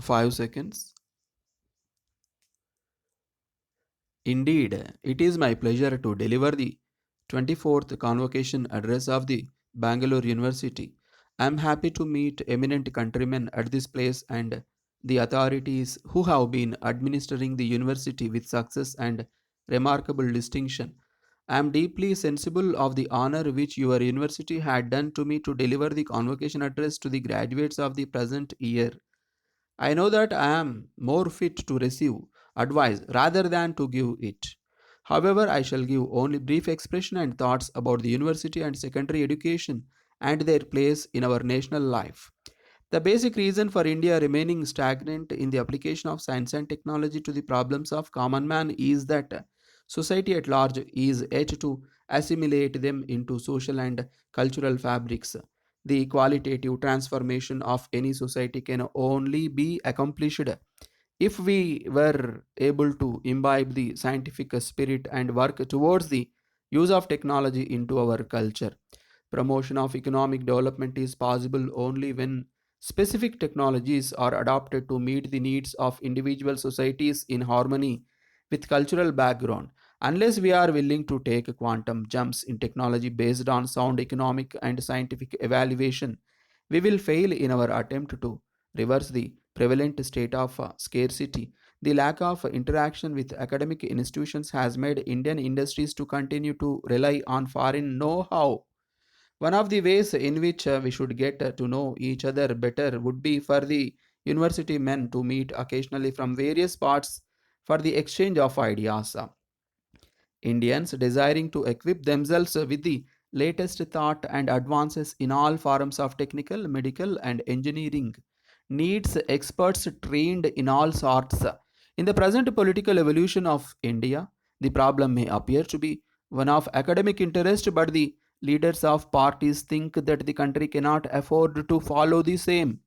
5 seconds. Indeed, it is my pleasure to deliver the 24th convocation address of the Bangalore University. I am happy to meet eminent countrymen at this place and the authorities who have been administering the university with success and remarkable distinction. I am deeply sensible of the honor which your university had done to me to deliver the convocation address to the graduates of the present year. I know that I am more fit to receive advice rather than to give it. However, I shall give only brief expression and thoughts about the university and secondary education and their place in our national life. The basic reason for India remaining stagnant in the application of science and technology to the problems of common man is that society at large is yet to assimilate them into social and cultural fabrics. The qualitative transformation of any society can only be accomplished if we were able to imbibe the scientific spirit and work towards the use of technology into our culture. Promotion of economic development is possible only when specific technologies are adopted to meet the needs of individual societies in harmony with cultural background. Unless we are willing to take quantum jumps in technology based on sound economic and scientific evaluation, we will fail in our attempt to reverse the prevalent state of scarcity. The lack of interaction with academic institutions has made Indian industries to continue to rely on foreign know-how. One of the ways in which we should get to know each other better would be for the university men to meet occasionally from various parts for the exchange of ideas. Indians desiring to equip themselves with the latest thought and advances in all forms of technical, medical, and engineering needs experts trained in all sorts. In the present political evolution of India, the problem may appear to be one of academic interest, but the leaders of parties think that the country cannot afford to follow the same.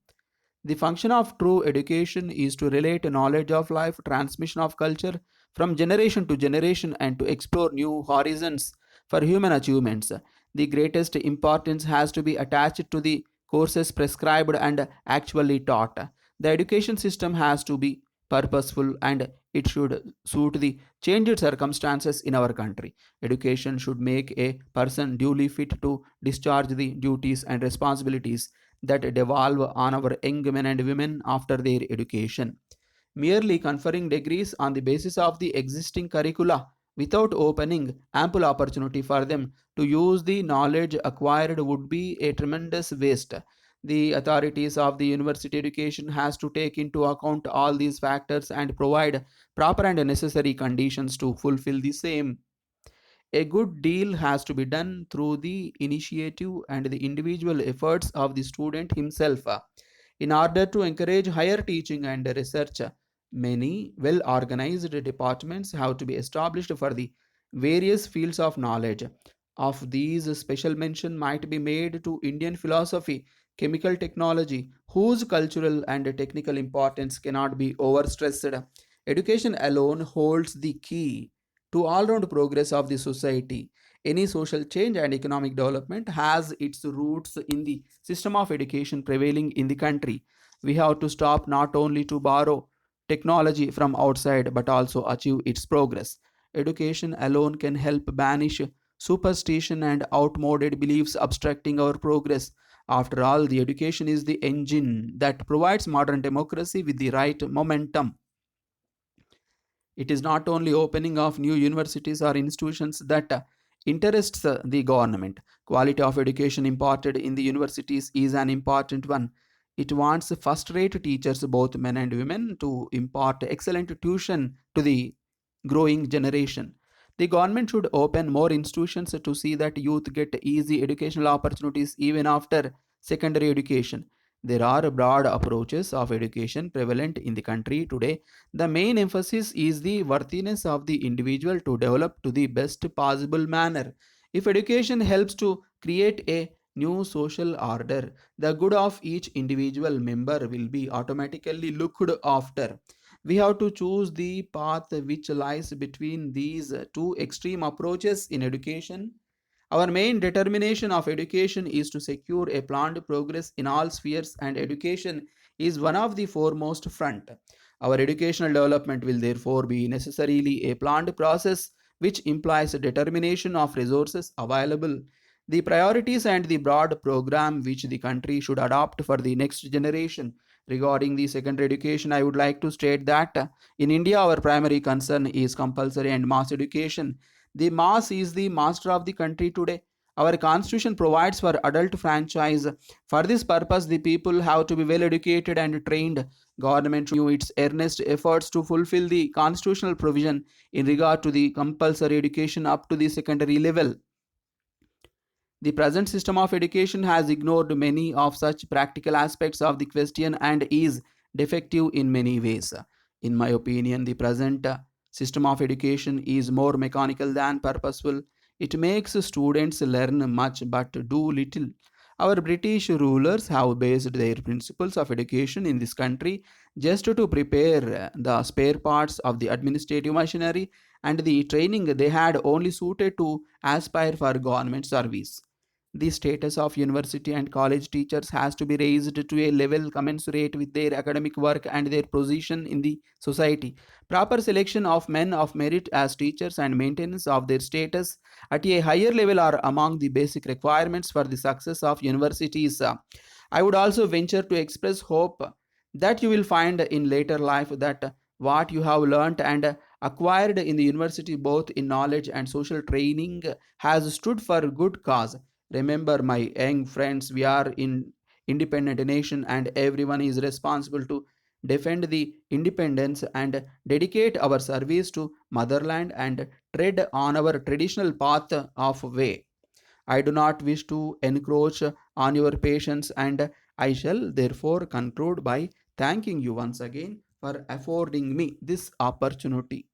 The function of true education is to relate knowledge of life, transmission of culture from generation to generation, and to explore new horizons for human achievements. The greatest importance has to be attached to the courses prescribed and actually taught. The education system has to be purposeful and it should suit the changed circumstances in our country. Education should make a person duly fit to discharge the duties and responsibilities that devolve on our young men and women after their education. Merely conferring degrees on the basis of the existing curricula without opening ample opportunity for them to use the knowledge acquired would be a tremendous waste. The authorities of the university education has to take into account all these factors and provide proper and necessary conditions to fulfill the same. A good deal has to be done through the initiative and the individual efforts of the student himself. In order to encourage higher teaching and research, many well organized departments have to be established for the various fields of knowledge. Of these, special mention might be made to Indian philosophy, chemical technology, whose cultural and technical importance cannot be overstressed. Education alone holds the key to all round progress of the society. Any social change and economic development has its roots in the system of education prevailing in the country. We have to stop not only to borrow technology from outside but also achieve its progress. Education alone can help banish superstition and outmoded beliefs obstructing our progress. After all, the education is the engine that provides modern democracy with the right momentum. It is not only opening of new universities or institutions that interests the government. Quality of education imparted in the universities is an important one. It wants first rate teachers, both men and women, to impart excellent tuition to the growing generation. The government should open more institutions to see that youth get easy educational opportunities even after secondary education. There are broad approaches of education prevalent in the country today. The main emphasis is the worthiness of the individual to develop to the best possible manner. If education helps to create a new social order, the good of each individual member will be automatically looked after. We have to choose the path which lies between these two extreme approaches in education. Our main determination of education is to secure a planned progress in all spheres, and education is one of the foremost front. Our educational development will therefore be necessarily a planned process which implies a determination of resources available, the priorities and the broad program which the country should adopt for the next generation. Regarding the secondary education, I would like to state that in India, our primary concern is compulsory and mass education. The mass is the master of the country today. Our constitution provides for adult franchise. For this purpose, the people have to be well educated and trained. Government should continue its earnest efforts to fulfill the constitutional provision in regard to the compulsory education up to the secondary level. The present system of education has ignored many of such practical aspects of the question and is defective in many ways. In my opinion, the present system of education is more mechanical than purposeful. It makes students learn much but do little. Our British rulers have based their principles of education in this country just to prepare the spare parts of the administrative machinery, and the training they had only suited to aspire for government service. The status of university and college teachers has to be raised to a level commensurate with their academic work and their position in the society. Proper selection of men of merit as teachers and maintenance of their status at a higher level are among the basic requirements for the success of universities. I would also venture to express hope that you will find in later life that what you have learnt and acquired in the university, both in knowledge and social training, has stood for good cause. Remember, my young friends, we are in independent nation and everyone is responsible to defend the independence and dedicate our service to motherland and tread on our traditional path of way. I do not wish to encroach on your patience, and I shall therefore conclude by thanking you once again for affording me this opportunity.